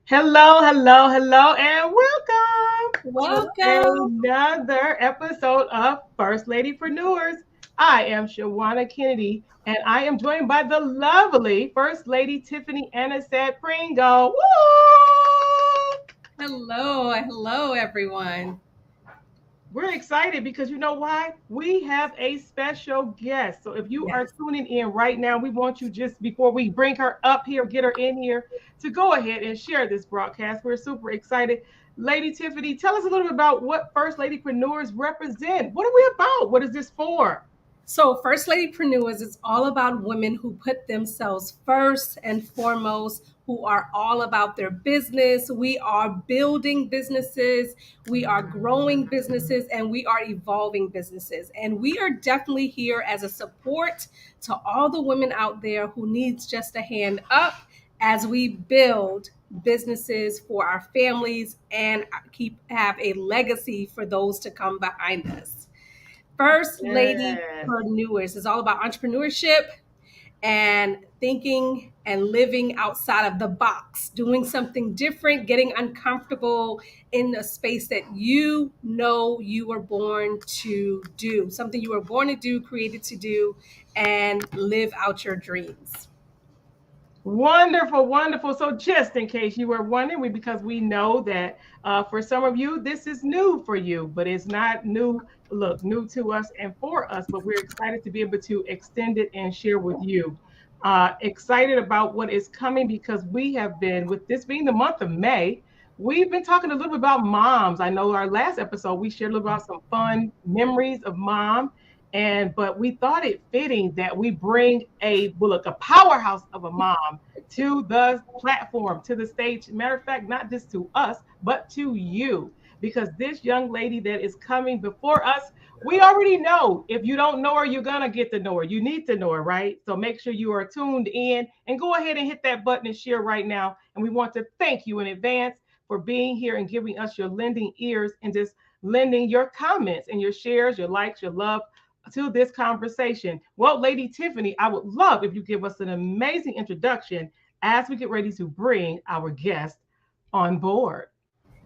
Hello, hello, hello, and welcome to Welcome. another episode of First Lady Preneurs. I am Shawanna Kennedy, and I am joined by the lovely First Lady Tiffany Anisette Pringle. Woo! Hello, everyone. We're excited because you know why? We have a special guest. So if you are Yes. tuning in right now, we want you just before we bring her up here, get her in here, to go ahead and share this broadcast. We're super excited. Lady Tiffany, tell us a little bit about what First Ladypreneurs represent. What are we about? What is this for? So, First Lady Prenuers is all about women who put themselves first and foremost, who are all about their business. We are building businesses, we are growing businesses, and we are evolving businesses. And we are definitely here as a support to all the women out there who needs just a hand up as we build businesses for our families and keep have a legacy for those to come behind us. First Lady Yes. Preneurs is all about entrepreneurship and thinking and living outside of the box, doing something different, getting uncomfortable in a space that you know you were born to do, something you were born to do, created to do, and live out your dreams. Wonderful, wonderful. So, just in case you were wondering, because we know that for some of you, this is new for you, but it's not new. Look, new to us and for us, but we're excited to be able to extend it and share with you. Excited about what is coming because we have been, with this being the month of May, we've been talking a little bit about moms. I know our last episode, we shared a little about some fun memories of mom. And but we thought it fitting that we bring a powerhouse of a mom to the platform, to the stage. Matter of fact, not just to us, but to you. Because this young lady that is coming before us, we already know. If you don't know her, you're going to get to know her. You need to know her, right? So make sure you are tuned in and go ahead and hit that button and share right now. And we want to thank you in advance for being here and giving us your lending ears and just lending your comments and your shares, your likes, your love to this conversation. Well, Lady Tiffany, I would love if you give us an amazing introduction as we get ready to bring our guest on board.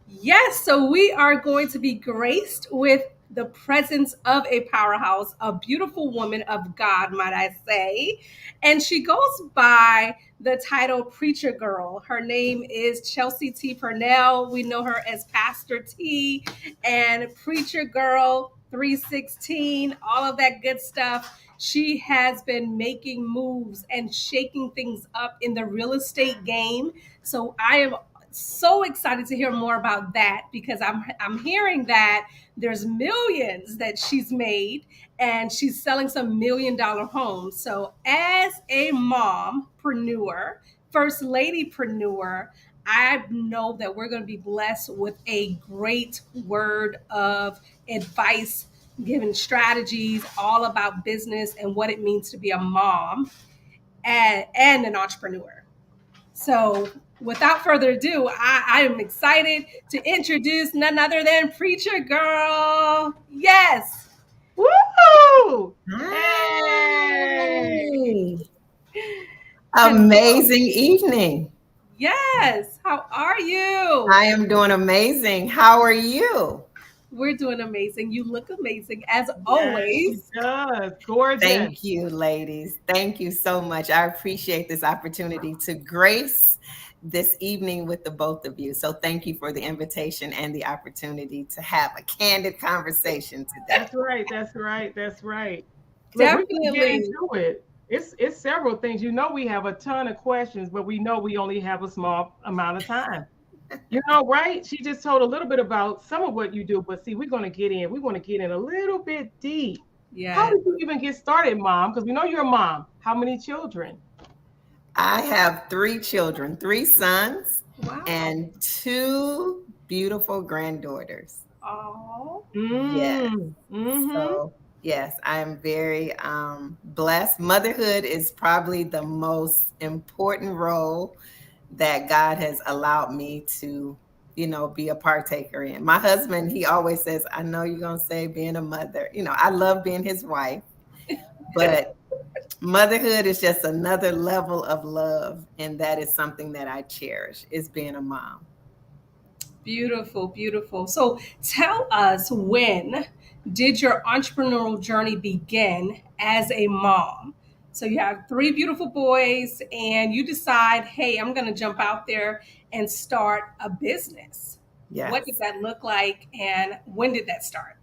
Yes, so we are going to be graced with the presence of a powerhouse, a beautiful woman of God, might I say. And she goes by the title Preacher Girl. Her name is Chelsea T. Pernell. We know her as Pastor T and Preacher Girl 316, all of that good stuff. She has been making moves and shaking things up in the real estate game. So I am so excited to hear more about that because I'm hearing that there's millions that she's made and she's selling some $1 million homes. So as a mompreneur, first ladypreneur, I know that we're going to be blessed with a great word of advice, giving strategies all about business and what it means to be a mom and an entrepreneur. So, without further ado, I am excited to introduce none other than Preacher Girl. Yes. Woo! Hey! Hi. Hello. Amazing evening. Yes. How are you? I am doing amazing. How are you? We're doing amazing. You look amazing as Yes, she always. does. Gorgeous. Thank you, ladies. Thank you so much. I appreciate this opportunity to grace this evening with the both of you. So thank you for the invitation and the opportunity to have a candid conversation today. That's right. That's right. That's right. Look, we're gonna get Definitely. into it. It's several things. You know, we have a ton of questions, but we know we only have a small amount of time. You know, right? She just told a little bit about some of what you do, but see, we're going to get in. We want to get in a little bit deep. How Yes. did you even get started, mom? Because we know you're a mom. How many children? I have three children, three sons, Wow. and two beautiful granddaughters. Oh. Yes. Mm-hmm. So, yes, I'm very blessed. Motherhood is probably the most important role that God has allowed me to, be a partaker in. My husband, he always says, I know you're going to say being a mother. I love being his wife, but Motherhood is just another level of love, and that is something that I cherish, is being a mom. Beautiful, beautiful. So tell us, when did your entrepreneurial journey begin as a mom? So you have three beautiful boys and you decide, hey, I'm going to jump out there and start a business. What did Yes. that look like and when did that start?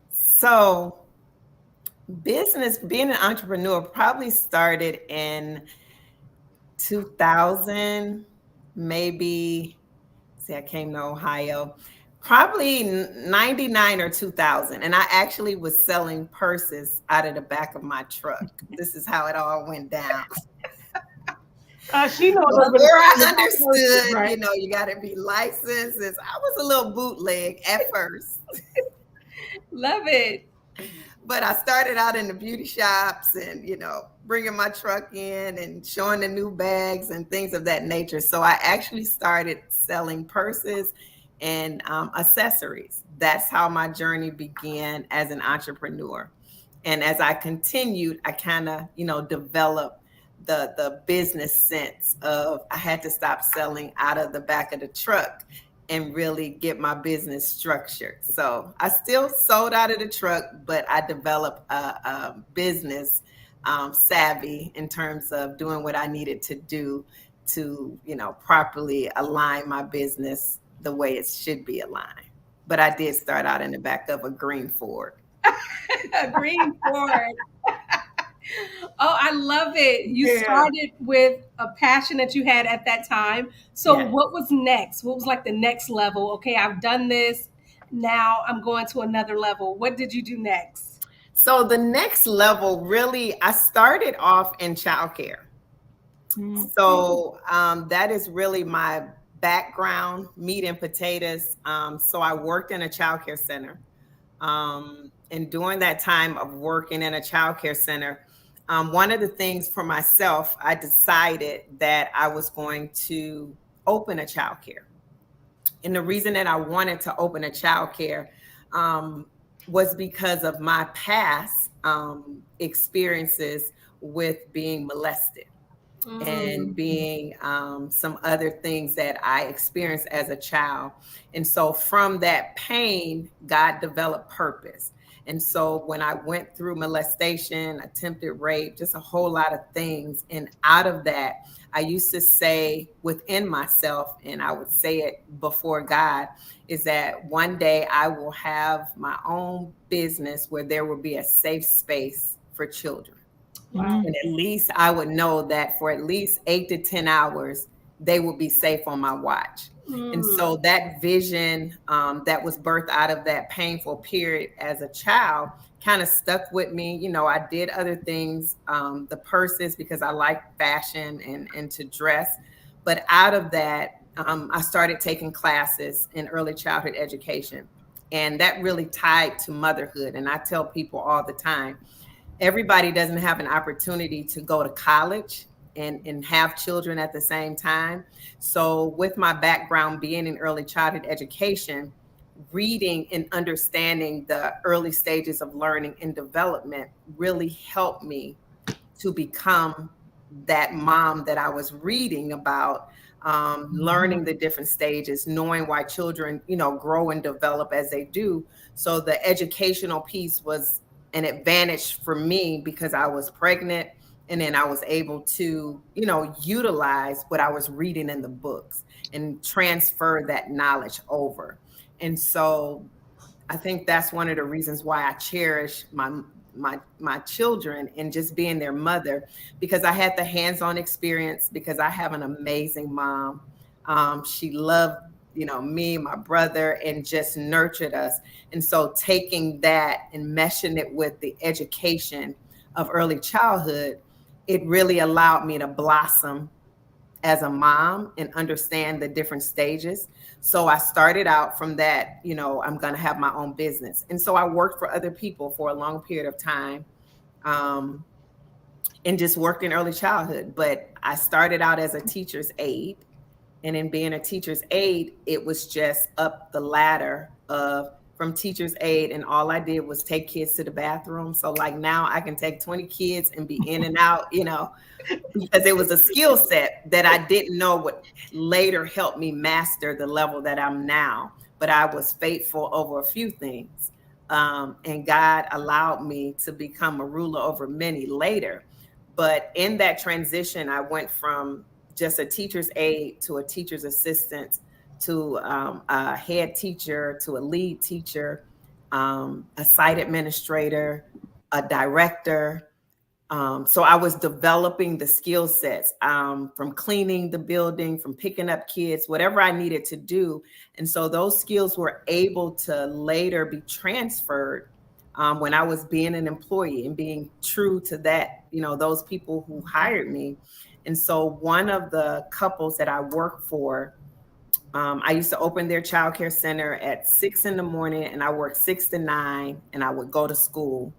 So, business, being an entrepreneur probably started in 2000, maybe. See, I came to Ohio probably 99 or 2000. And I actually was selling purses out of the back of my truck. This is how it all went down. She knows a little bit Before I about purses, understood, right? you got to be licensed. I was a little bootleg at first. Love it. But I started out in the beauty shops and, bringing my truck in and showing the new bags and things of that nature. So I actually started selling purses and accessories. That's how my journey began as an entrepreneur. And as I continued, I kind of, developed the business sense of I had to stop selling out of the back of the truck and really get my business structured. So I still sold out of the truck, but I developed a business savvy in terms of doing what I needed to do to, properly align my business the way it should be aligned. But I did start out in the back of a green Ford. A green Ford. Oh, I love it. You Yeah. started with a passion that you had at that time. So, Yeah. what was next? What was like the next level? Okay, I've done this. Now I'm going to another level. What did you do next? So the next level, really, I started off in childcare. So that is really my background, meat and potatoes. So I worked in a childcare center. And during that time of working in a childcare center, one of the things for myself, I decided that I was going to open a childcare. And the reason that I wanted to open a childcare was because of my past experiences with being molested and Mm, being some other things that I experienced as a child. And so from that pain, God developed purpose. And so when I went through molestation, attempted rape, just a whole lot of things, and out of that, I used to say within myself, and I would say it before God, is that one day I will have my own business where there will be a safe space for children. wow. And at least I would know that for at least 8 to 10 hours, they would be safe on my watch. And Mm, so that vision that was birthed out of that painful period as a child kind of stuck with me. I did other things, the purses, because I like fashion and to dress. But out of that, I started taking classes in early childhood education. And that really tied to motherhood. And I tell people all the time, everybody doesn't have an opportunity to go to college and have children at the same time. So with my background being in early childhood education, reading and understanding the early stages of learning and development really helped me to become that mom that I was reading about, learning the different stages, knowing why children, grow and develop as they do. So the educational piece was an advantage for me because I was pregnant, and then I was able to, utilize what I was reading in the books and transfer that knowledge over. And so I think that's one of the reasons why I cherish my children and just being their mother, because I had the hands-on experience, because I have an amazing mom. She loved, me, my brother, and just nurtured us. And so taking that and meshing it with the education of early childhood, it really allowed me to blossom as a mom and understand the different stages. So I started out from that, I'm going to have my own business. And so I worked for other people for a long period of time, um, and just worked in early childhood. But I started out as a teacher's aide. And in being a teacher's aide, it was just up the ladder of from teacher's aide, and all I did was take kids to the bathroom. So like now I can take 20 kids and be in and out, because it was a skill set that I didn't know would later help me master the level that I'm now. But I was faithful over a few things. And God allowed me to become a ruler over many later. But in that transition, I went from just a teacher's aide to a teacher's assistant to a head teacher to a lead teacher, a site administrator, a director. So I was developing the skill sets, from cleaning the building, from picking up kids, whatever I needed to do. And so those skills were able to later be transferred when I was being an employee and being true to that, those people who hired me. And so one of the couples that I worked for, I used to open their childcare center at 6 in the morning, and I worked 6 to 9, and I would go to school,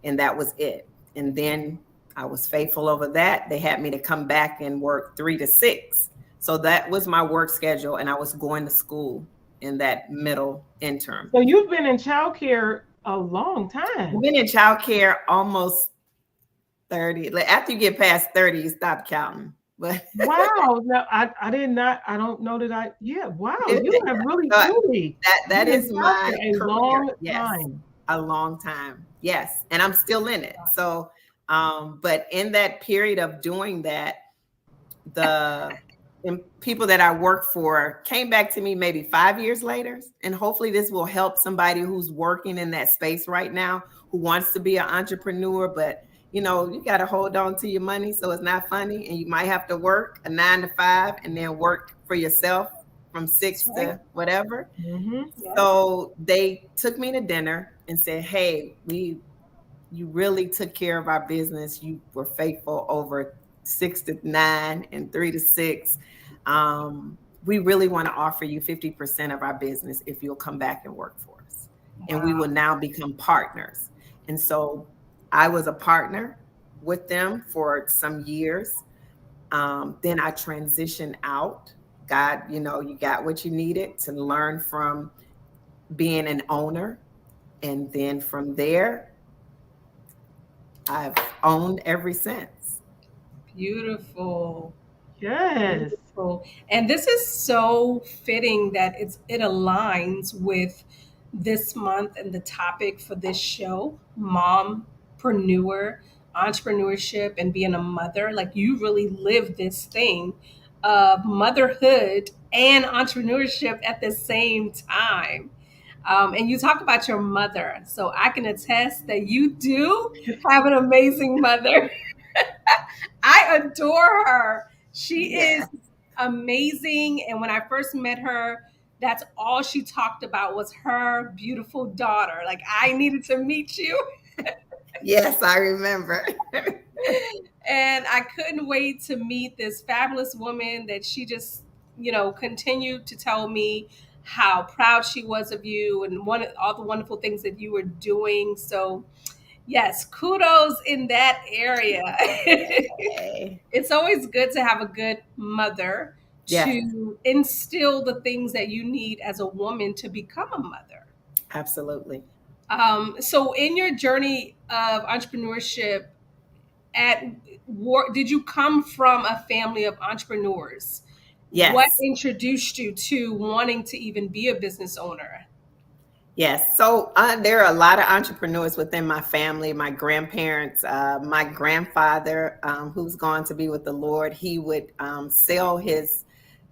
and that was it. And then I was faithful over that. They had me to come back and work 3 to 6. So that was my work schedule. And I was going to school in that middle interim. So you've been in childcare a long time. I've been in childcare almost 30. Like after you get past 30, you stop counting. But wow. No, I did not. I don't know that wow. You have really, truly. That is my a career. long Yes. time. A long time. Yes. And I'm still in it. So, but in that period of doing that, the people that I work for came back to me maybe 5 years later. And hopefully this will help somebody who's working in that space right now, who wants to be an entrepreneur, but you got to hold on to your money so it's not funny. And you might have to work a 9 to 5 and then work for yourself from 6 to whatever. Mm-hmm. So they took me to dinner and said, hey, you really took care of our business. You were faithful over 6 to 9 and 3 to 6. We really want to offer you 50% of our business if you'll come back and work for us. Wow. And we will now become partners. And so I was a partner with them for some years. Then I transitioned out. God, you got what you needed to learn from being an owner. And then from there, I've owned ever since. Beautiful. Yes. Beautiful. And this is so fitting that it aligns with this month and the topic for this show, mompreneur, entrepreneurship, and being a mother. Like you really live this thing of motherhood and entrepreneurship at the same time. And you talk about your mother. So I can attest that you do have an amazing mother. I adore her. She is amazing. And when I first met her, that's all she talked about was her beautiful daughter. Like, I needed to meet you. Yes, I remember. And I couldn't wait to meet this fabulous woman that she just, continued to tell me how proud she was of you and all the wonderful things that you were doing. So, yes, kudos in that area. Okay. It's always good to have a good mother to instill the things that you need as a woman to become a mother. Absolutely. So in your journey of entrepreneurship, did you come from a family of entrepreneurs? Yes. What introduced you to wanting to even be a business owner? Yes. So there are a lot of entrepreneurs within my family. My grandparents, my grandfather, who's gone to be with the Lord, he would sell his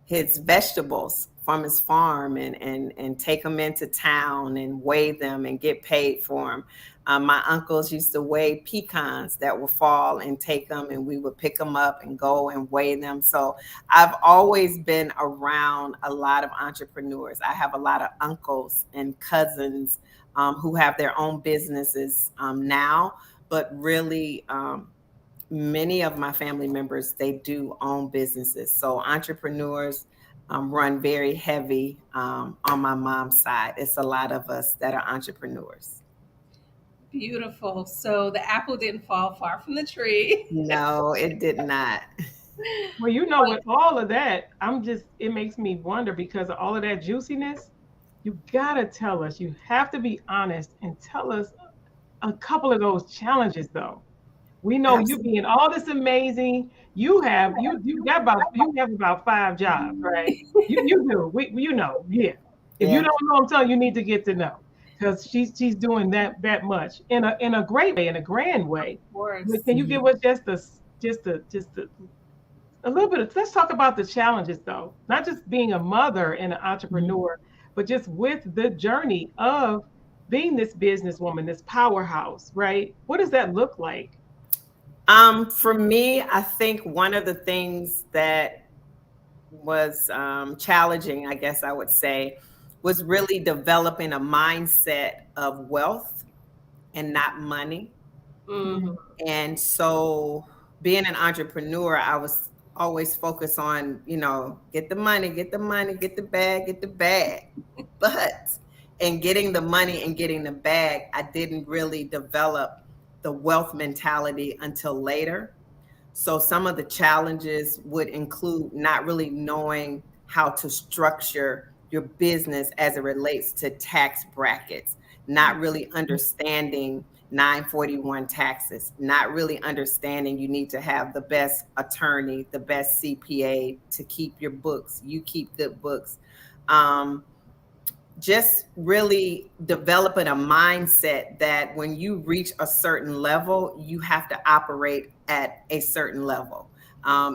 vegetables from his farm and take them into town and weigh them and get paid for them. My uncles used to weigh pecans that would fall and take them, and we would pick them up and go and weigh them. So I've always been around a lot of entrepreneurs. I have a lot of uncles and cousins who have their own businesses now, but really many of my family members, they do own businesses. So entrepreneurs run very heavy on my mom's side. It's a lot of us that are entrepreneurs. Beautiful. So the apple didn't fall far from the tree. No, it did not. Well, with all of that, it makes me wonder because of all of that juiciness, you gotta tell us. You have to be honest and tell us a couple of those challenges, though. We know you Absolutely. being all this amazing. You have about 5 jobs, right? You do. You know, yeah. If you Yeah. don't know, I'm telling you, you need to get to know because she's doing that much in a great way, in a grand way. Of But course. can you give us a little bit of, let's talk about the challenges though, not just being a mother and an Mhm. entrepreneur, but just with the journey of being this businesswoman, this powerhouse, right? What does that look like? For me, I think one of the things that was challenging, I guess I would say, was really developing a mindset of wealth and not money. Hmm. Mm, And so, being an entrepreneur, I was always focused on, get the money, get the money, get the bag, get the bag. But in getting the money and getting the bag, I didn't really develop the wealth mentality until later. So some of the challenges would include not really knowing how to structure your business as it relates to tax brackets, not really understanding 941 taxes, not really understanding you need to have the best attorney, the best CPA to keep your books. You keep good books. Um, just really developing a mindset that when you reach a certain level, you have to operate at a certain level.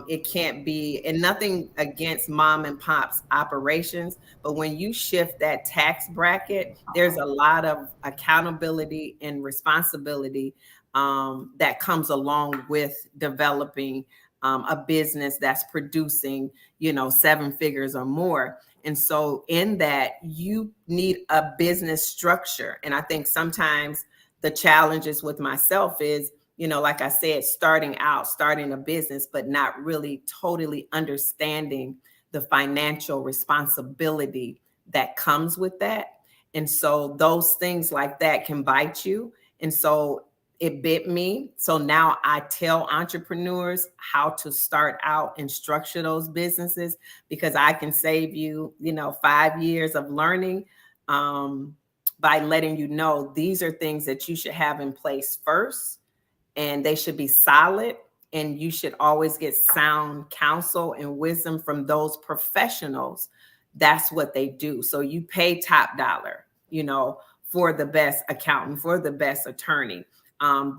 It can't be, and nothing against mom and pop's operations, but when you shift that tax bracket, there's a lot of accountability and responsibility that comes along with developing a business that's producing, 7 figures or more. And so, in that, you need a business structure. And I think sometimes the challenges with myself is, like I said, starting a business, but not really totally understanding the financial responsibility that comes with that. And so, those things like that can bite you. And so, it bit me. So now I tell entrepreneurs how to start out and structure those businesses because I can save you, 5 years of learning by letting you know these are things that you should have in place first, and they should be solid. And you should always get sound counsel and wisdom from those professionals. That's what they do. So you pay top dollar, for the best accountant, for the best attorney.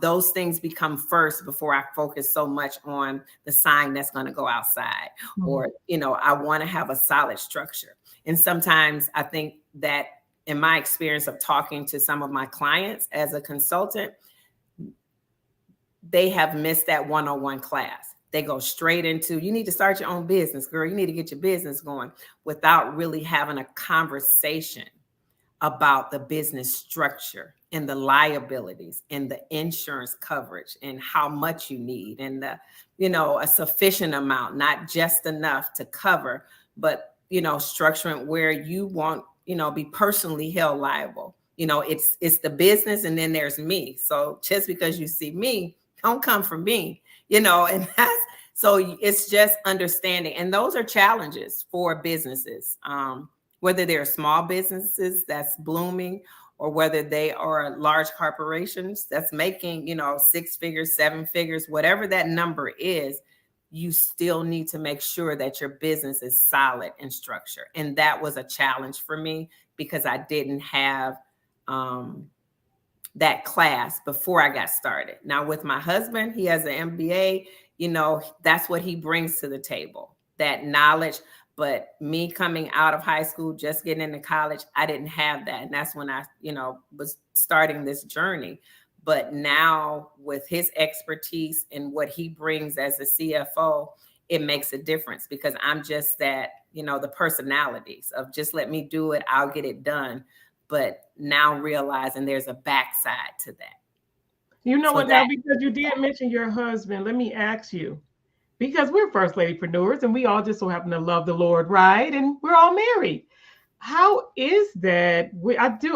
Those things become first before I focus so much on the sign that's going to go outside, mm, or, I want to have a solid structure. And sometimes I think that in my experience of talking to some of my clients as a consultant, they have missed that one-on-one class. They go straight into, you need to start your own business, girl. You need to get your business going without really having a conversation about the business structure and the liabilities and the insurance coverage and how much you need and a sufficient amount, not just enough to cover, but, structuring where you won't, be personally held liable. It's the business and then there's me. So just because you see me, don't come from me, and that's, so it's just understanding. And those are challenges for businesses. Whether they're small businesses that's blooming or whether they are large corporations that's making, 6 figures, 7 figures, whatever that number is, you still need to make sure that your business is solid and structured. And that was a challenge for me because I didn't have that class before I got started. Now, with my husband, he has an MBA, that's what he brings to the table, that knowledge. But me coming out of high school, just getting into college, I didn't have that. And that's when I, was starting this journey. But now with his expertise and what he brings as a CFO, it makes a difference because I'm just that, the personalities of just let me do it, I'll get it done. But now realizing there's a backside to that. you know So what now, that, because you did mention your husband, let me ask you, because we're first ladypreneurs and we all just so happen to love the Lord, right? And we're all married. How is that?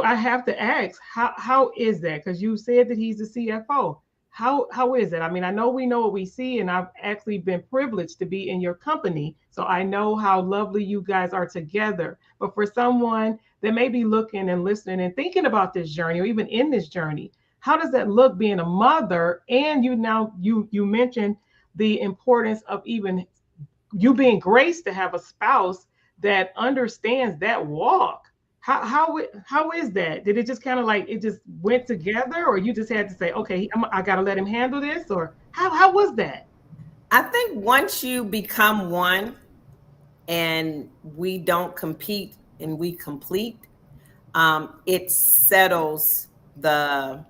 I have to ask, how is that? Because you said that he's the CFO. How is it? I mean, I know we know what we see, and I've actually been privileged to be in your company. So I know how lovely you guys are together. But for someone that may be looking and listening and thinking about this journey or even in this journey. How does that look being a mother? And you mentioned the importance of even you being graced to have a spouse that understands that walk. How is that? Did it just kind of like it just went together, or you just had to say, okay, I got to let him handle this, or how was that? I think once you become one and we don't compete and we complete, it settles the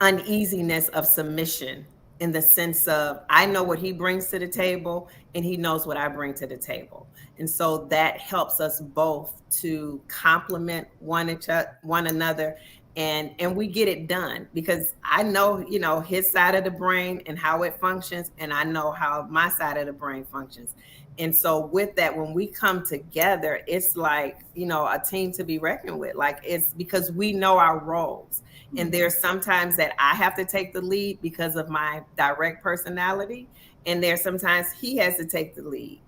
uneasiness of submission, in the sense of I know what he brings to the table and he knows what I bring to the table. And so that helps us both to complement one another, and we get it done because I know, his side of the brain and how it functions, and I know how my side of the brain functions. And so with that, when we come together, it's like, a team to be reckoned with. Like, it's because we know our roles. And there's sometimes that I have to take the lead because of my direct personality. And there's sometimes he has to take the lead,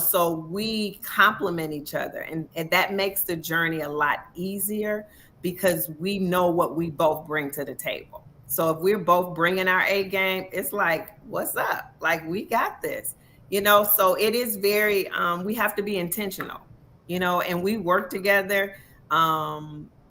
so we complement each other. And that makes the journey a lot easier because we know what we both bring to the table. So if we're both bringing our A game, it's like, what's up? Like, we got this, so it is very, we have to be intentional, and we work together.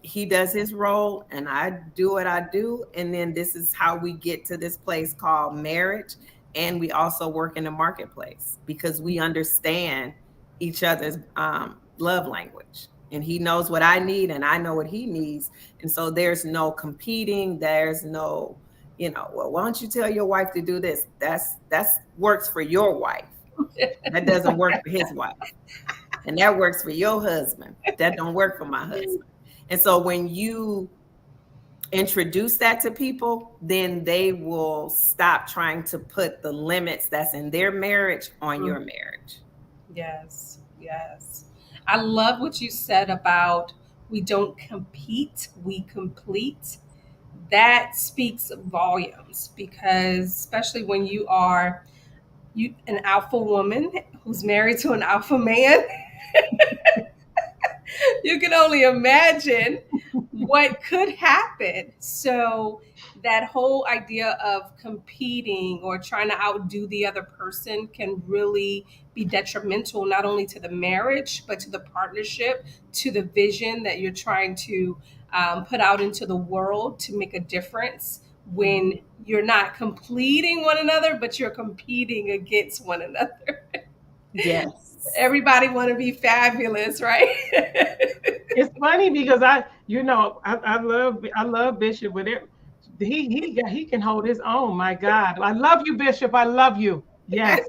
He does his role and I do what I do. And then this is how we get to this place called marriage. And we also work in the marketplace because we understand each other's love language. And he knows what I need and I know what he needs. And so there's no competing. There's no, well, why don't you tell your wife to do this? That's works for your wife. That doesn't work for his wife. And that works for your husband. That don't work for my husband. And so when you introduce that to people, then they will stop trying to put the limits that's in their marriage on your marriage. Yes, yes. I love what you said about we don't compete, we complete. That speaks volumes because especially when you are an alpha woman who's married to an alpha man, you can only imagine what could happen. So that whole idea of competing or trying to outdo the other person can really be detrimental, not only to the marriage, but to the partnership, to the vision that you're trying to put out into the world to make a difference when you're not completing one another, but you're competing against one another. Yes. Everybody want to be fabulous, right? It's funny because I love Bishop with it. He can hold his own. My God, I love you, Bishop. I love you. Yes,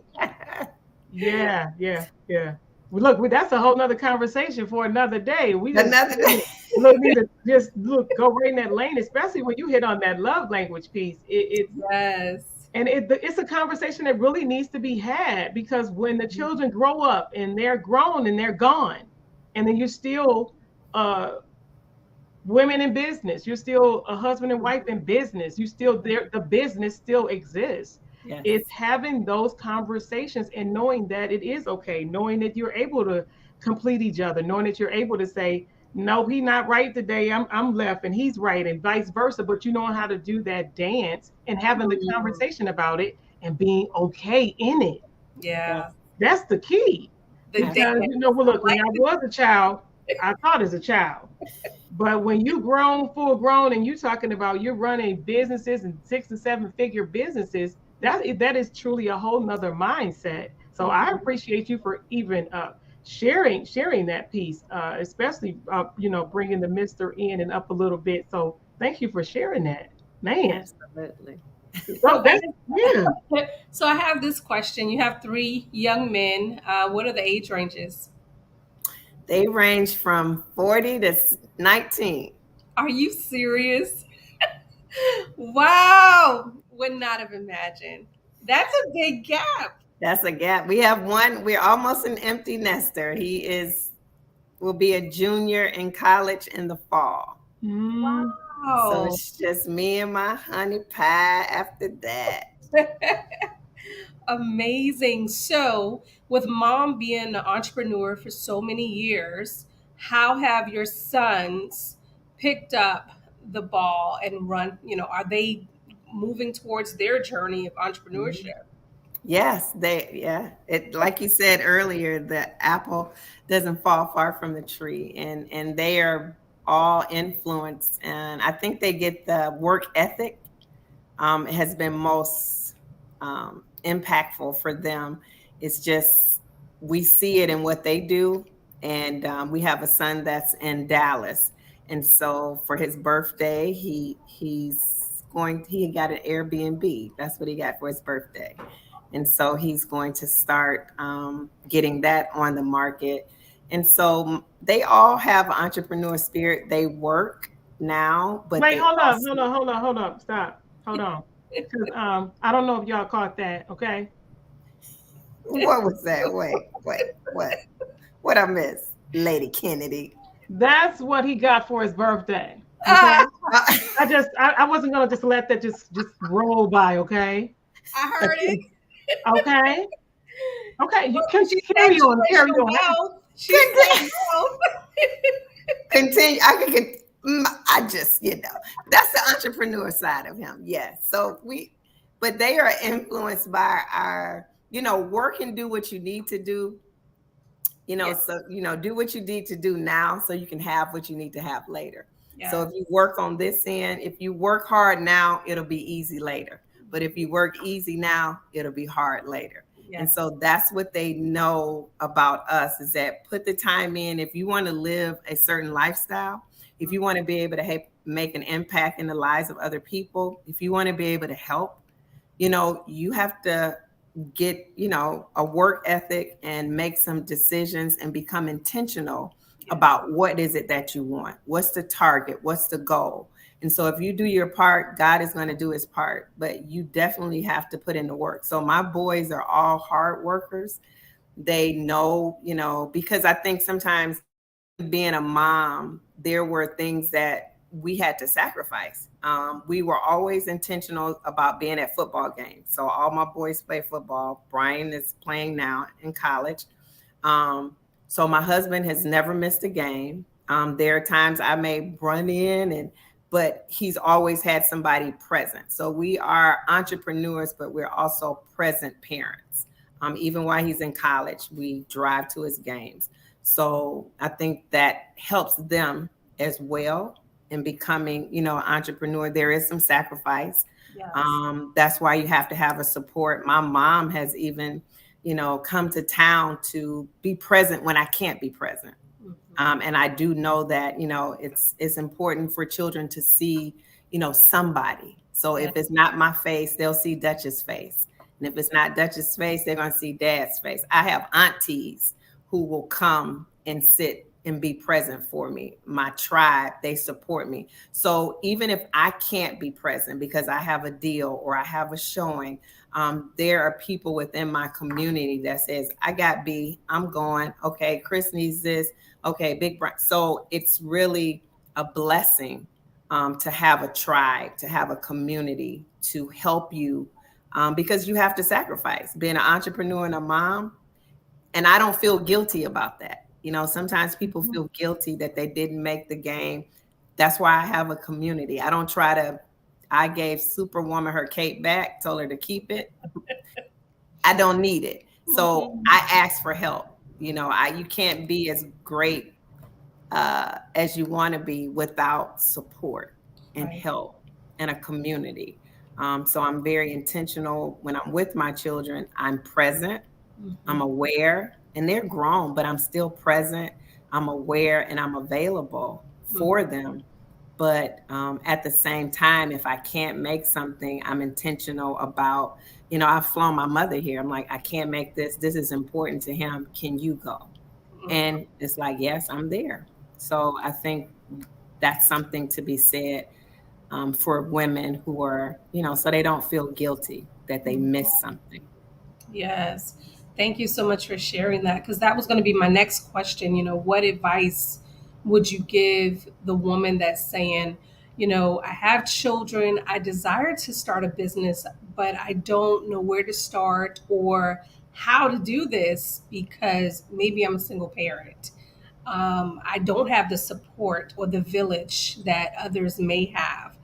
yeah, yeah, yeah. Well, look, that's a whole nother conversation for another day. We just Another day. need to just go right in that lane, especially when you hit on that love language piece. It's Yes. and it's a conversation that really needs to be had because when the children grow up and they're grown and they're gone, and then you're still uh, women in business, you're still a husband and wife in business, you still there, the business still exists. Yes. It's having those conversations and knowing that it is okay, knowing that you're able to complete each other, knowing that you're able to say, no, he's not right today. I'm left and he's right, and vice versa. But you know how to do that dance and having the conversation about it and being okay in it. Yeah. That's the key. The Because dance. well, look, when I was a child, I thought as a child. But when you grown, full grown, and you're talking about you're running businesses and 6 and 7 figure businesses, that is truly a whole nother mindset. So I appreciate you for even sharing that piece, especially bringing the Mister in and up a little bit. So thank you for sharing that, man. Absolutely. So that's yeah. So I have this question. You have 3 young men. What are the age ranges? They range from 40 to 19. Are you serious? Wow. Would not have imagined. That's a big gap. That's a gap. We have one. We're almost an empty nester. Will be a junior in college in the fall. Mm. So Wow. it's just me and my honey pie after that. amazing. So, with mom being an entrepreneur for so many years, how have your sons picked up the ball and run? Are they moving towards their journey of entrepreneurship? Yes, yeah. It, like you said earlier, the apple doesn't fall far from the tree, and they are all influenced, and I think they get the work ethic has been most impactful for them. It's just we see it in what they do, and we have a son that's in Dallas, and so for his birthday, he got an Airbnb. That's what he got for his birthday, and so he's going to start getting that on the market. And so they all have entrepreneur spirit. They work now, but Wait, they hold up, also hold on, hold on, hold up. Stop. Hold on. Because I don't know if y'all caught that, okay? what was that? What I miss, Lady Kennedy? That's what he got for his birthday. Okay. Ah, I wasn't gonna just let that just roll by, okay? I heard it. Okay. Okay. You can She said carry on, carry generational on. wealth. She said wealth. Continue. I just, that's the entrepreneur side of him. Yes. So but they are influenced by our, work and do what you need to do. Yeah. So do what you need to do now so you can have what you need to have later. So Yes. if you work on this end, if you work hard now, it'll be easy later. But if you work easy now, it'll be hard later. And Yes. so that's what they know about us, is that put the time in. If you want to live a certain lifestyle, if you want to be able to make an impact in the lives of other people, if you want to be able to help, you have to get, a work ethic and make some decisions and become intentional about what is it that you want. What's the target? What's the goal? And so if you do your part, God is going to do his part, but you definitely have to put in the work. So my boys are all hard workers. They know, because I think sometimes being a mom, there were things that we had to sacrifice. We were always intentional about being at football games. So all my boys play football. Brian is playing now in college. So my husband has never missed a game. There are times I may run in, but he's always had somebody present. So we are entrepreneurs, but we're also present parents. Even while he's in college, we drive to his games. So I think that helps them as well in becoming, an entrepreneur. There is some sacrifice. Yes. That's why you have to have a support. My mom has even, come to town to be present when I can't be present. And I do know that, it's important for children to see, somebody. So if it's not my face, they'll see Dutch's face. And if it's not Dutch's face, they're going to see Dad's face. I have aunties who will come and sit and be present for me. My tribe, they support me. So even if I can't be present because I have a deal or I have a showing, there are people within my community that says, I got B, I'm going. Okay, Chris needs this. Okay, Big Brian. So it's really a blessing to have a tribe, to have a community to help you, because you have to sacrifice. Being an entrepreneur and a mom, and I don't feel guilty about that. Sometimes people feel guilty that they didn't make the game. That's why I have a community. I don't try to, I gave Superwoman her cape back, told her to keep it. I don't need it. So I ask for help. You can't be as great as you want to be without support and help and a community. So I'm very intentional when I'm with my children. I'm present. I'm aware, and they're grown, but I'm still present. I'm aware and I'm available for them. But at the same time, if I can't make something, I'm intentional about, I've flown my mother here. I'm like, I can't make this. This is important to him. Can you go? And it's like, yes, I'm there. So I think that's something to be said for women who are, so they don't feel guilty that they missed something. Yes. Thank you so much for sharing that, because that was going to be my next question. What advice would you give the woman that's saying, I have children. I desire to start a business, but I don't know where to start or how to do this because maybe I'm a single parent. I don't have the support or the village that others may have.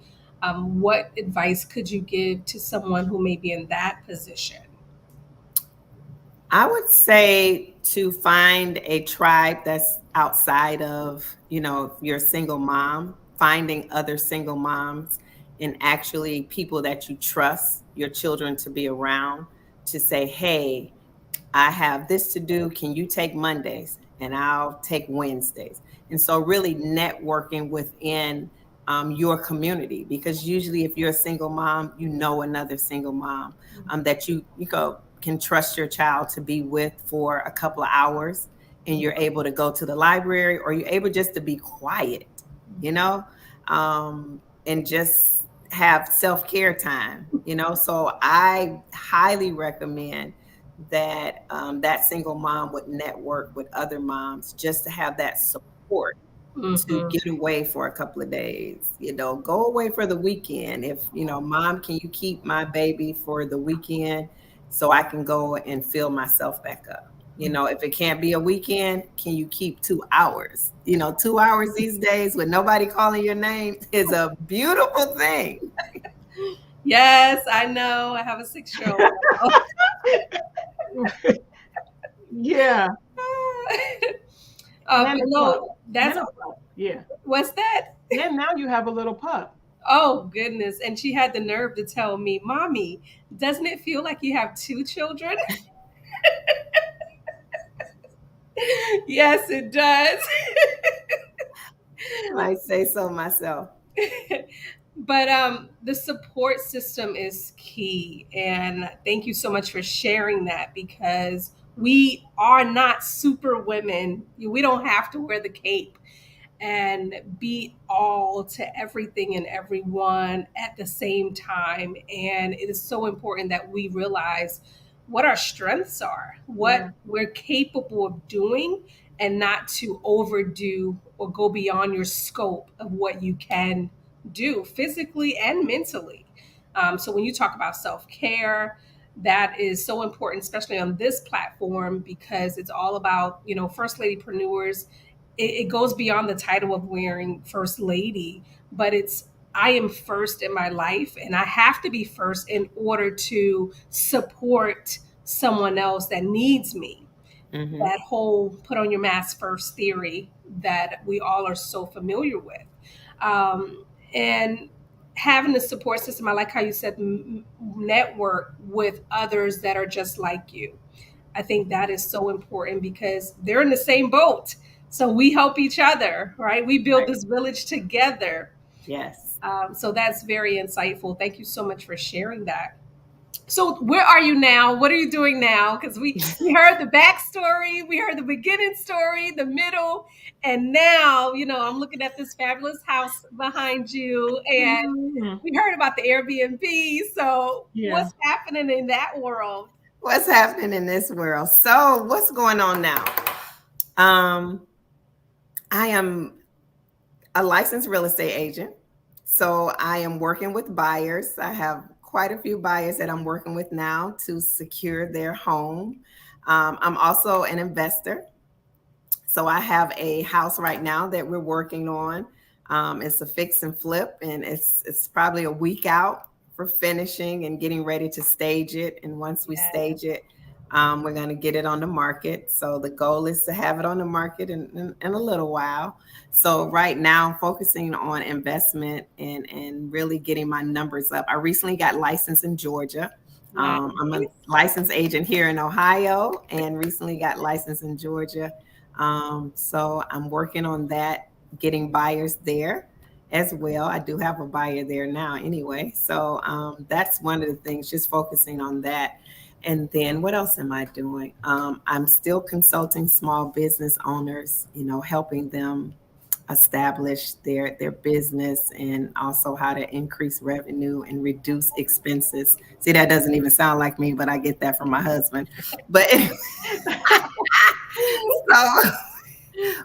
What advice could you give to someone who may be in that position? I would say to find a tribe that's outside of, if you're a single mom, finding other single moms and actually people that you trust your children to be around to say, hey, I have this to do. Can you take Mondays? And I'll take Wednesdays. And so, really networking within your community, because usually, if you're a single mom, you know another single mom that you go can trust your child to be with for a couple of hours, and you're able to go to the library, or you're able just to be quiet, you know, and just have self-care time. So I highly recommend that that single mom would network with other moms just to have that support to Hmm. get away for a couple of days. Go away for the weekend. If mom, can you keep my baby for the weekend so I can go and fill myself back up? If it can't be a weekend, can you keep 2 hours? 2 hours these days with nobody calling your name is a beautiful thing. Yes, I know. I have a 6-year-old. Yeah. And a pup. No, that's And a pup. Yeah. what's that? And now you have a little pup. Oh goodness! And she had the nerve to tell me, "Mommy, doesn't it feel like you have 2 children?" Yes, it does. I might say so myself. But the support system is key, and thank you so much for sharing that because we are not super women. We don't have to wear the cape and be all to everything and everyone at the same time. And it is so important that we realize what our strengths are, Yeah. what we're capable of doing, and not to overdo or go beyond your scope of what you can do physically and mentally. So when you talk about self care, that is so important, especially on this platform, because it's all about, First Lady Preneurs. It goes beyond the title of wearing First Lady, but it's I am first in my life, and I have to be first in order to support someone else that needs me. Hmm. That whole put on your mask first theory that we all are so familiar with. And having a support system, I like how you said network with others that are just like you. I think that is so important because they're in the same boat. So we help each other, right? We build Right. this village together. Yes. So that's very insightful. Thank you so much for sharing that. So where are you now? What are you doing now? Because we heard the backstory, we heard the beginning story, the middle, and now I'm looking at this fabulous house behind you, and Mhm. we heard about the Airbnb. So Yeah. what's happening in that world? What's happening in this world? So, what's going on now? Um, I am a licensed real estate agent. So, I am working with buyers. I have quite a few buyers that I'm working with now to secure their home. I'm also an investor. So, I have a house right now that we're working on. It's a fix and flip, and it's probably a week out for finishing and getting ready to stage it. And once we Yeah. stage it, we're going to get it on the market. So the goal is to have it on the market in a little while. So right now, I'm focusing on investment and really getting my numbers up. I recently got licensed in Georgia. Nice. I'm a licensed agent here in Ohio and recently got licensed in Georgia. So I'm working on that, getting buyers there as well. I do have a buyer there now anyway. So that's one of the things, just focusing on that. And then what else am I doing? I'm still consulting small business owners, helping them establish their business and also how to increase revenue and reduce expenses. See, that doesn't even sound like me, but I get that from my husband. But so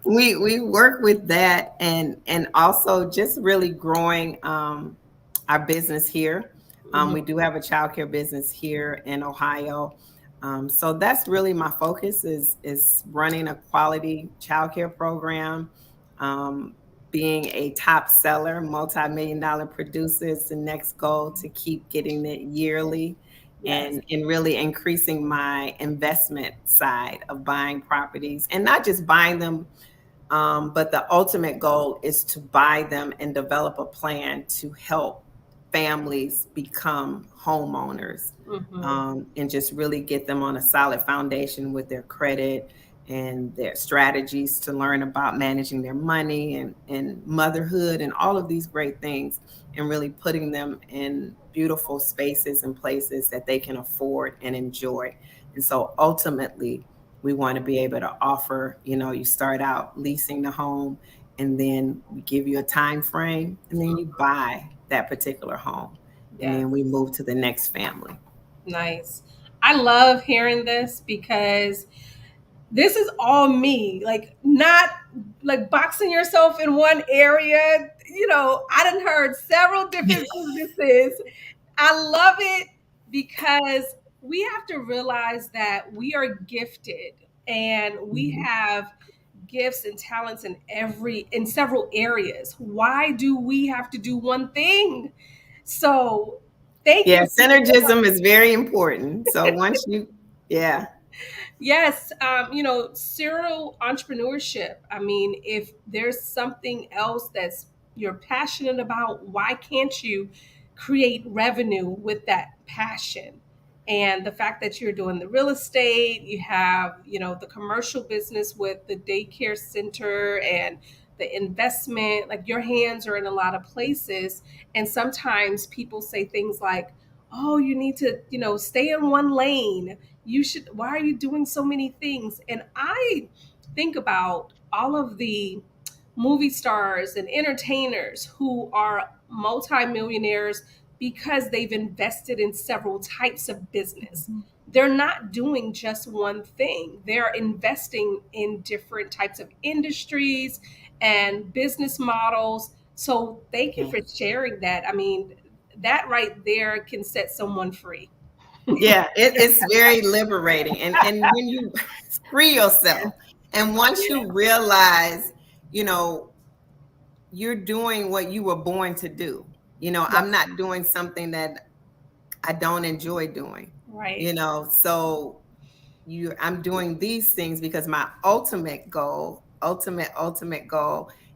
We work with that, and also just really growing our business here. Mhm. We do have a childcare business here in Ohio. So that's really my focus is running a quality childcare program. Um, Being a top seller, multi-million dollar producer is the next goal, to keep getting it yearly, Yes. and really increasing my investment side of buying properties, and not just buying them, but the ultimate goal is to buy them and develop a plan to help families become homeowners, Hmm. and just really get them on a solid foundation with their credit and their strategies to learn about managing their money and motherhood and all of these great things, and really putting them in beautiful spaces and places that they can afford and enjoy. And so ultimately, we want to be able to offer, you start out leasing the home, and then we give you a time frame, and then you buy that particular home, and Yes. then we move to the next family. Nice. I love hearing this because this is all me. Like, not like boxing yourself in one area. I done heard several different businesses. I love it because we have to realize that we are gifted and we Mhm. have gifts and talents in several areas. Why do we have to do one thing? So thank Yeah, you. synergism is very important. So once you, yeah, Yes, serial entrepreneurship. I mean, if there's something else that's you're passionate about, why can't you create revenue with that passion? And the fact that you're doing the real estate, you have, the commercial business with the daycare center and the investment, like your hands are in a lot of places. And sometimes people say things like, oh, you need to, stay in one lane. You should, why are you doing so many things? And I think about all of the movie stars and entertainers who are multimillionaires because they've invested in several types of business. They're not doing just one thing. They're investing in different types of industries and business models. So thank you yeah, for sharing that. I mean, that right there can set someone free. yeah. It's very liberating, and when you free yourself, and once Yeah. you realize, you know, you're doing what you were born to do. Yeah. I'm not doing something that I don't enjoy doing. Right. So I'm doing these things because my ultimate goal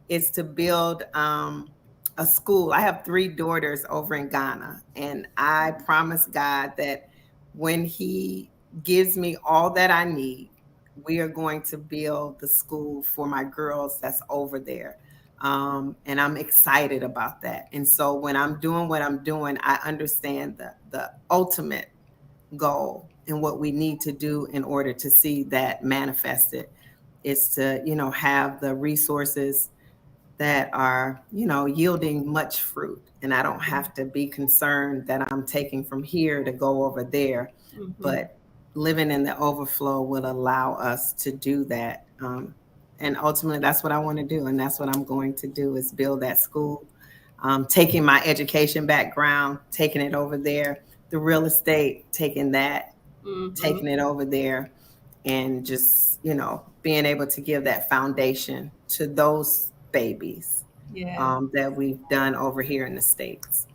is to build a school. I have 3 daughters over in Ghana, and I promise God that when He gives me all that I need, we are going to build the school for my girls that's over there. And I'm excited about that. And so when I'm doing what I'm doing, I understand the ultimate goal and what we need to do in order to see that manifested is to, have the resources that are, yielding much fruit. And I don't have to be concerned that I'm taking from here to go over there, Hmm. but living in the overflow will allow us to do that. And ultimately, that's what I want to do. And that's what I'm going to do is build that school, taking my education background, taking it over there, the real estate, Hmm. taking it over there, and just, being able to give that foundation to those babies, Yeah. that we've done over here in the States.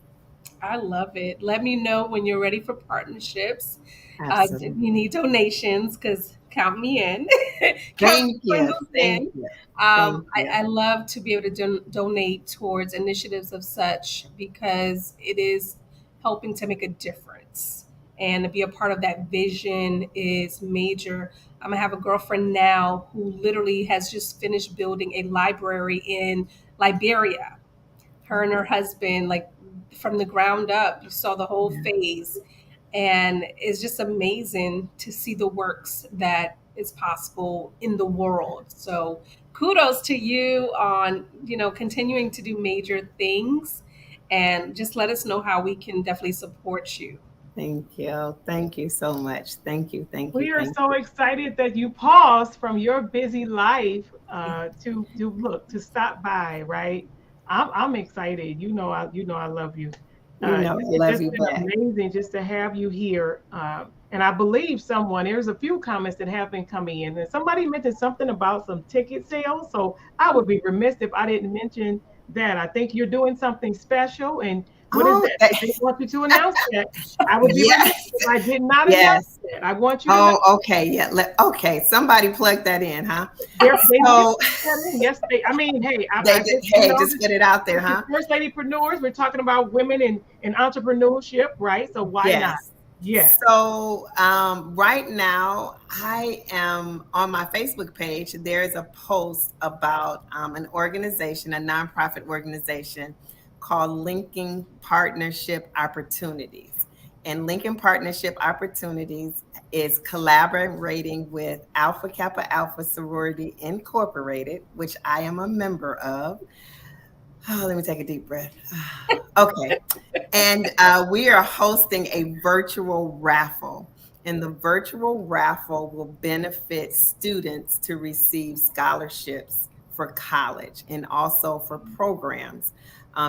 I love it. Let me know when you're ready for partnerships. You Absolutely. need donations because count me in. Count the Thank you. Pringles Thank in. you. Thank you. I love to be able to donate towards initiatives of such because it is helping to make a difference. And to be a part of that vision is major. I'm gonna have a girlfriend now who literally has just finished building a library in Liberia. Her and her husband, like from the ground up, you saw the whole Yeah. phase. And it's just amazing to see the works that is possible in the world. So kudos to you on, continuing to do major things, and just let us know how we can definitely support you. Thank you. Thank you so much. Thank you. Thank you. We are Thank so you. excited that you paused from your busy life to look to stop by. Right, I'm excited. I love you. You know, I It's love just you been back. amazing just to have you here. And I believe there's a few comments that have been coming in, and somebody mentioned something about some ticket sales. So I would be remiss if I didn't mention that. I think you're doing something special. And what is Oh, that? If they want you to announce that, I would be remiss yes. if I did not announce Yes. that. I want you to know. Oh, okay. Yeah. Okay. Somebody plug that in, huh? They did So put that in. Yes, I mean, hey, they I did, just hey, just put it out there, this is huh? First Ladypreneurs. We're talking about women in entrepreneurship, right? So why not? Yes. Yes. So right now, I am on my Facebook page. There is a post about an organization, a nonprofit organization called Linking Partnership Opportunities. And Linking Partnership Opportunities is collaborating with Alpha Kappa Alpha Sorority Incorporated, which I am a member of. Oh, let me take a deep breath. Okay. And we are hosting a virtual raffle. And the virtual raffle will benefit students to receive scholarships for college and also for programs.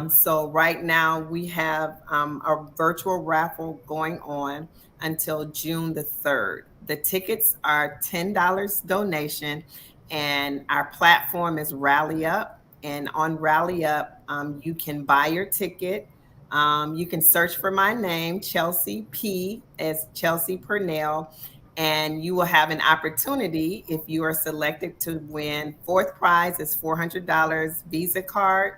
So, right now, we have a virtual raffle going on until June the 3rd. The tickets are $10 donation, and our platform is Rally Up. And on Rally Up, you can buy your ticket. You can search for my name, Chelsea P, as Chelsea Pernell, and you will have an opportunity if you are selected to win. Fourth prize is $400 Visa card.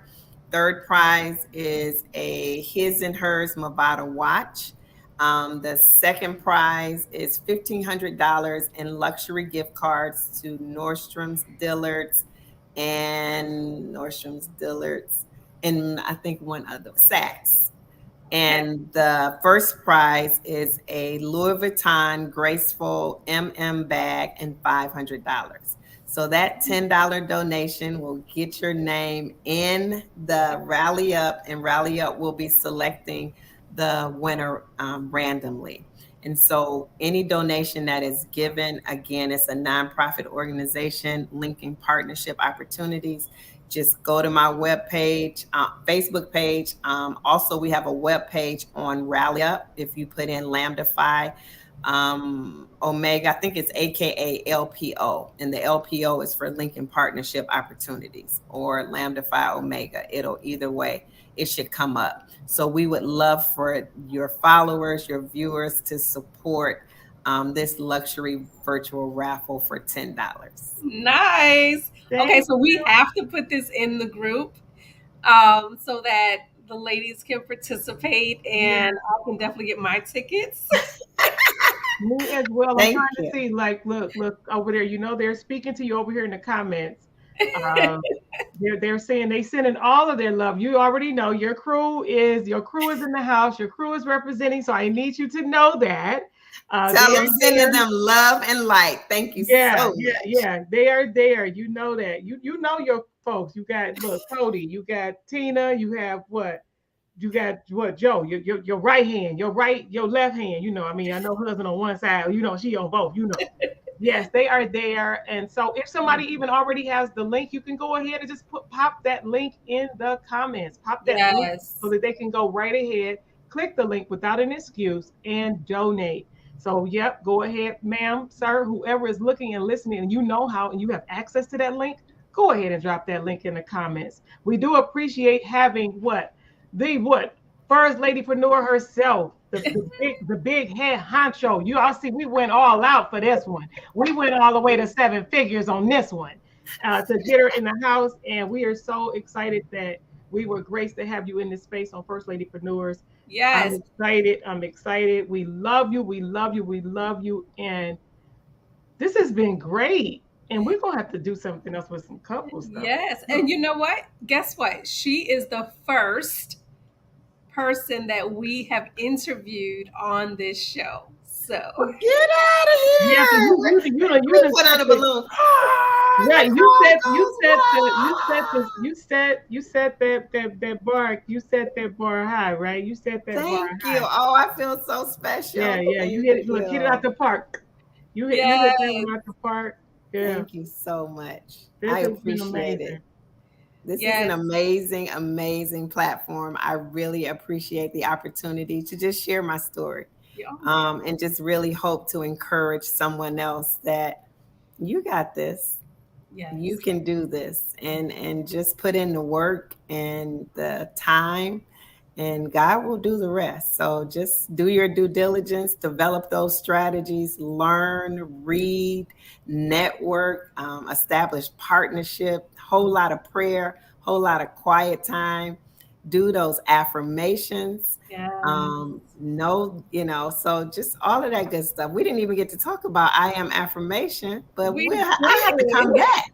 Third prize is a his and hers Movado watch. The second prize is $1,500 in luxury gift cards to Nordstrom's, Dillard's, and I think one other, Saks. Okay. And the first prize is a Louis Vuitton Graceful bag and $500. So that $10 donation will get your name in the Rally Up, and Rally Up will be selecting the winner randomly. And so any donation that is given, again, it's a nonprofit organization linking partnership opportunities. Just go to my web page, Facebook page. Also, we have a web page on Rally Up. If you put in Lambda Phi Omega, I think it's AKA LPO, and the LPO is for Lincoln Partnership Opportunities, or Lambda Phi Omega. It'll either way, it should come up. So we would love for your followers, your viewers to support this luxury virtual raffle for $10. Nice. Okay, Thank so we you. have to put this in the group so that the ladies can participate, Yeah, and I can definitely get my tickets. me as well. I'm Thank trying to you. see, like, look over there. They're speaking to you over here in the comments. Uh, they're saying they sending all of their love. You already know your crew is in the house. Your crew is representing. So I need you to know that Tell they are them, there. sending them love and light. Thank you Yeah, so yeah, much. yeah. They are there. You know that. You know your folks. You got look, Cody. You got Tina. You have what? You got what? Joe. Your right hand. Your left hand. I mean, I know husband on one side. She on both. Yes, they are there. And so if somebody even already has the link, you can go ahead and just pop that link in the comments. Pop that link so Yes. that they can go right ahead, click the link without an excuse, and donate. So, yep, go ahead, ma'am, sir, whoever is looking and listening, and you know how, and you have access to that link, go ahead and drop that link in the comments. We do appreciate having what first ladypreneur herself, the big head honcho. You all see, we went all out for this one. We went all the way to seven figures on this one to get her in the house, and we are so excited that we were graced to have you in this space on First Ladypreneurs. I'm Yes. excited. I'm excited. We love you. We love you. We love you. And this has been great. And we're gonna have to do something else with some couple stuff. Yes. And you know what? Guess what? She is the first person that we have interviewed on this show. So Get out of Yeah, so here. you We done put set on a the balloon. Ah, the right. car You goes set the wild. you set that bar high, right? You set that bar Thank you. high. Oh, I feel so Yeah, special. yeah. You Thank hit it. Look, hit it out you. the park. You yes, hit that one out the park. Yeah, Thank you so much. this I has been appreciate amazing. it. This is an yes, amazing, amazing platform. I really appreciate the opportunity to just share my story, oh yeah, and just really hope to encourage someone else that you got this. You yes, can do this, and just put in the work and the time, and God will do the rest. So just do your due diligence, develop those strategies, learn, read, network, establish partnership, whole lot of prayer, whole lot of quiet time, do those affirmations. yes. No, so just all of that good stuff. We didn't even get to talk about I am affirmation, but We I have to come did. back.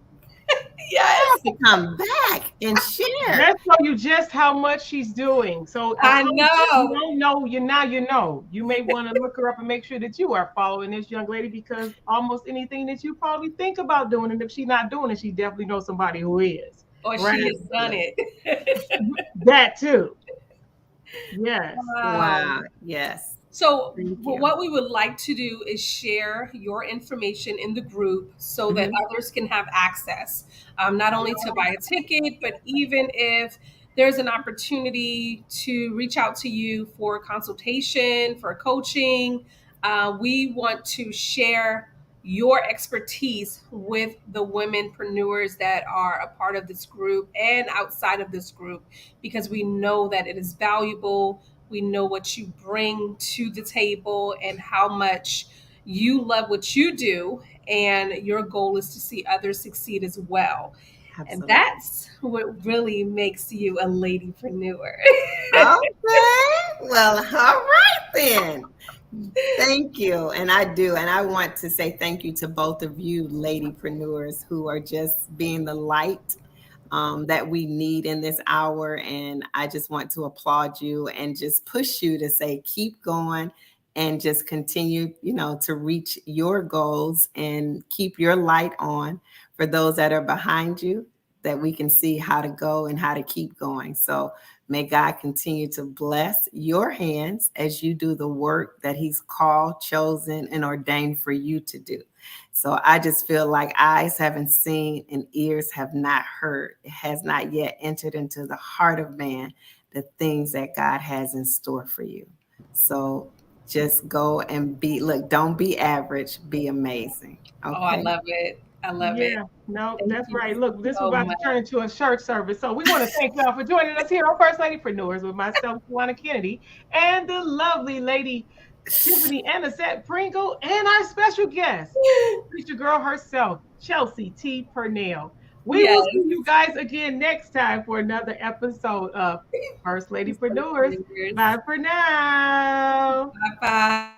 I Yes, have to come back and share. Let's show you just how much she's doing. So I I told you, if you know. don't know, you know. You may want to look her up and make sure that you are following this young lady because almost anything that you probably think about doing, and if she's not doing it, she definitely knows somebody who is. Or Right? she has done it. That too. Yes. Wow. Wow. Yes. So, Thank you. what we would like to do is share your information in the group so that Mhm. others can have access, not only to buy a ticket, but even if there's an opportunity to reach out to you for consultation, for coaching, we want to share your expertise with the womenpreneurs that are a part of this group and outside of this group because we know that it is valuable. We know what you bring to the table and how much you love what you do. And your goal is to see others succeed as well. And Absolutely. that's what really makes you a ladypreneur. Okay. Well, all right then. Thank you. And I do. And I want to say thank you to both of you, ladypreneurs, who are just being the light that we need in this hour. And I just want to applaud you and just push you to say, keep going and just continue, to reach your goals and keep your light on for those that are behind you, that we can see how to go and how to keep going. So may God continue to bless your hands as you do the work that He's called, chosen, and ordained for you to do. So I just feel like eyes haven't seen and ears have not heard. It has not yet entered into the heart of man the things that God has in store for you. So just go and look, don't be average, be amazing. Oh, I Okay. love it. I love it. Yeah, no, Thank that's you right. Look, this is so about to much. turn into a church service. So we want to thank y'all for joining us here on First Ladypreneurs with myself, Shawanna Kennedy, and the lovely lady Tiffany Anisette Pringle, and our special guest, preacher girl herself, Chelsea T. Pernell. We will see Yes. you guys again next time for another episode of First Ladypreneurs. Bye Bye for now. bye.